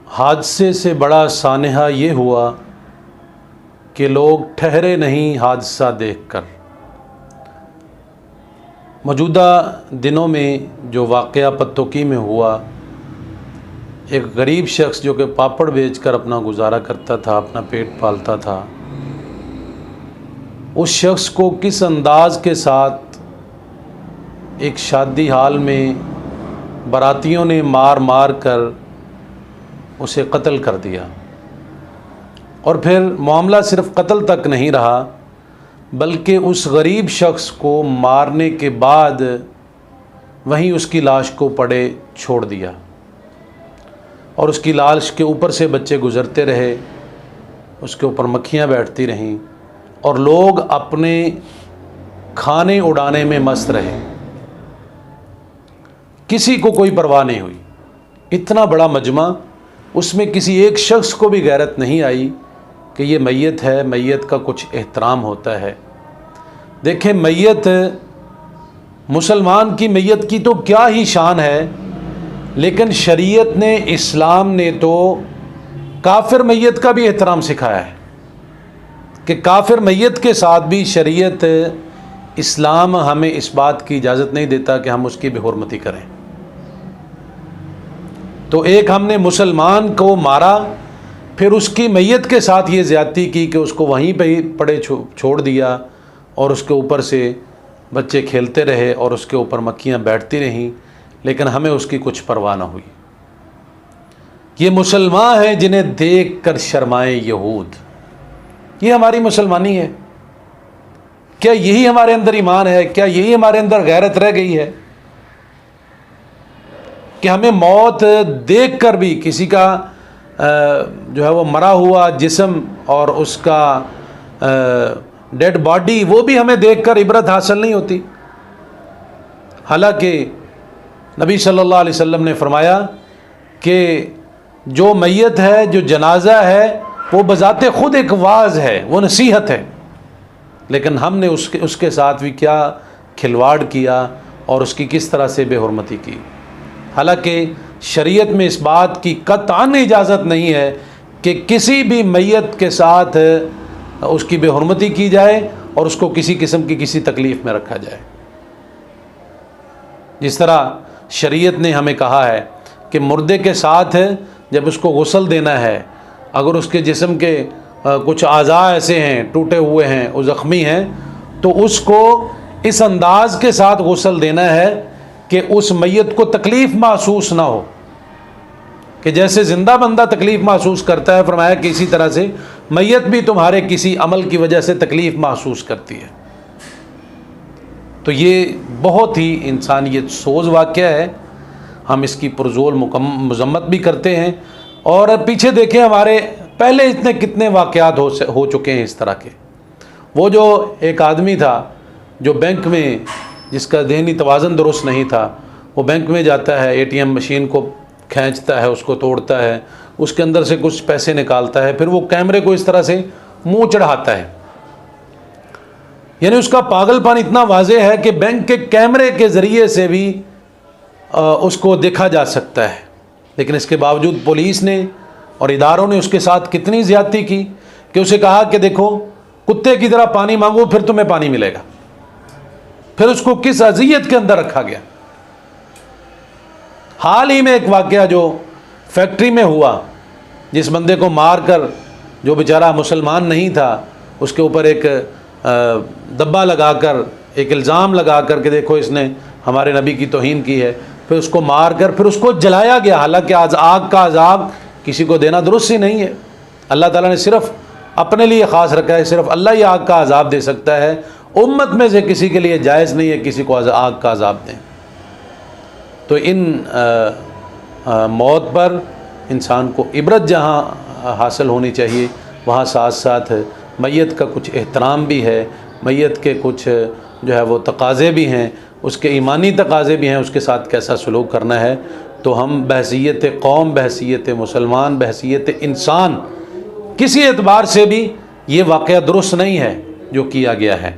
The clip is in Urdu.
حادثے سے بڑا سانحہ یہ ہوا کہ لوگ ٹھہرے نہیں حادثہ دیکھ کر۔ موجودہ دنوں میں جو واقعہ پتوکی میں ہوا، ایک غریب شخص جو کہ پاپڑ بیچ کر اپنا گزارا کرتا تھا، اپنا پیٹ پالتا تھا، اس شخص کو کس انداز کے ساتھ ایک شادی حال میں براتیوں نے مار مار کر اسے قتل کر دیا۔ اور پھر معاملہ صرف قتل تک نہیں رہا، بلکہ اس غریب شخص کو مارنے کے بعد وہیں اس کی لاش کو پڑے چھوڑ دیا، اور اس کی لاش کے اوپر سے بچے گزرتے رہے، اس کے اوپر مکھیاں بیٹھتی رہیں، اور لوگ اپنے کھانے اڑانے میں مست رہے، کسی کو کوئی پرواہ نہیں ہوئی۔ اتنا بڑا مجمع، اس میں کسی ایک شخص کو بھی غیرت نہیں آئی کہ یہ میت ہے، میت کا کچھ احترام ہوتا ہے۔ دیکھیں، میت، مسلمان کی میت کی تو کیا ہی شان ہے، لیکن شریعت نے، اسلام نے تو کافر میت کا بھی احترام سکھایا ہے کہ کافر میت کے ساتھ بھی شریعت، اسلام ہمیں اس بات کی اجازت نہیں دیتا کہ ہم اس کی بے حرمتی کریں۔ تو ایک ہم نے مسلمان کو مارا، پھر اس کی میت کے ساتھ یہ زیادتی کی کہ اس کو وہیں پہ ہی پڑے چھوڑ دیا، اور اس کے اوپر سے بچے کھیلتے رہے اور اس کے اوپر مکھیاں بیٹھتی رہیں، لیکن ہمیں اس کی کچھ پرواہ نہ ہوئی۔ یہ مسلمان ہیں جنہیں دیکھ کر شرمائے یہود۔ یہ ہماری مسلمانی ہے؟ کیا یہی ہمارے اندر ایمان ہے؟ کیا یہی ہمارے اندر غیرت رہ گئی ہے کہ ہمیں موت دیکھ کر بھی، کسی کا جو ہے وہ مرا ہوا جسم اور اس کا ڈیڈ باڈی، وہ بھی ہمیں دیکھ کر عبرت حاصل نہیں ہوتی؟ حالانکہ نبی صلی اللہ علیہ وسلم نے فرمایا کہ جو میت ہے، جو جنازہ ہے، وہ بذات خود ایک واعظ ہے، وہ نصیحت ہے، لیکن ہم نے اس کے ساتھ بھی کیا کھلواڑ کیا اور اس کی کس طرح سے بے حرمتی کی۔ حالانکہ شریعت میں اس بات کی قطعاً اجازت نہیں ہے کہ کسی بھی میت کے ساتھ اس کی بے حرمتی کی جائے اور اس کو کسی قسم کی کسی تکلیف میں رکھا جائے۔ جس طرح شریعت نے ہمیں کہا ہے کہ مردے کے ساتھ جب اس کو غسل دینا ہے، اگر اس کے جسم کے کچھ اعضاء ایسے ہیں، ٹوٹے ہوئے ہیں، وہ زخمی ہیں، تو اس کو اس انداز کے ساتھ غسل دینا ہے کہ اس میت کو تکلیف محسوس نہ ہو، کہ جیسے زندہ بندہ تکلیف محسوس کرتا ہے، فرمایا کہ اسی طرح سے میت بھی تمہارے کسی عمل کی وجہ سے تکلیف محسوس کرتی ہے۔ تو یہ بہت ہی انسانیت سوز واقعہ ہے، ہم اس کی پرزور مذمت بھی کرتے ہیں، اور پیچھے دیکھیں ہمارے پہلے اتنے کتنے واقعات ہو چکے ہیں اس طرح کے۔ وہ جو ایک آدمی تھا جو بینک میں، جس کا ذہنی توازن درست نہیں تھا، وہ بینک میں جاتا ہے، اے ٹی ایم مشین کو کھینچتا ہے، اس کو توڑتا ہے، اس کے اندر سے کچھ پیسے نکالتا ہے، پھر وہ کیمرے کو اس طرح سے منہ چڑھاتا ہے۔ یعنی اس کا پاگل پن اتنا واضح ہے کہ بینک کے کیمرے کے ذریعے سے بھی اس کو دیکھا جا سکتا ہے، لیکن اس کے باوجود پولیس نے اور اداروں نے اس کے ساتھ کتنی زیادتی کی کہ اسے کہا کہ دیکھو، کتے کی طرح پانی مانگو پھر تمہیں پانی ملے گا۔ پھر اس کو کس اذیت کے اندر رکھا گیا۔ حال ہی میں ایک واقعہ جو فیکٹری میں ہوا، جس بندے کو مار کر، جو بیچارہ مسلمان نہیں تھا، اس کے اوپر ایک دبا لگا کر، ایک الزام لگا کر کہ دیکھو اس نے ہمارے نبی کی توہین کی ہے، پھر اس کو مار کر پھر اس کو جلایا گیا۔ حالانکہ آگ کا عذاب کسی کو دینا درست ہی نہیں ہے، اللہ تعالیٰ نے صرف اپنے لیے خاص رکھا ہے، صرف اللہ ہی آگ کا عذاب دے سکتا ہے، امت میں سے کسی کے لیے جائز نہیں ہے کسی کو آگ کا عذاب دیں۔ تو ان موت پر انسان کو عبرت جہاں حاصل ہونی چاہیے، وہاں ساتھ ساتھ میت کا کچھ احترام بھی ہے، میت کے کچھ جو ہے وہ تقاضے بھی ہیں، اس کے ایمانی تقاضے بھی ہیں، اس کے ساتھ کیسا سلوک کرنا ہے۔ تو ہم بحیثیت قوم، بحیثیت مسلمان، بحیثیت انسان، کسی اعتبار سے بھی یہ واقعہ درست نہیں ہے جو کیا گیا ہے۔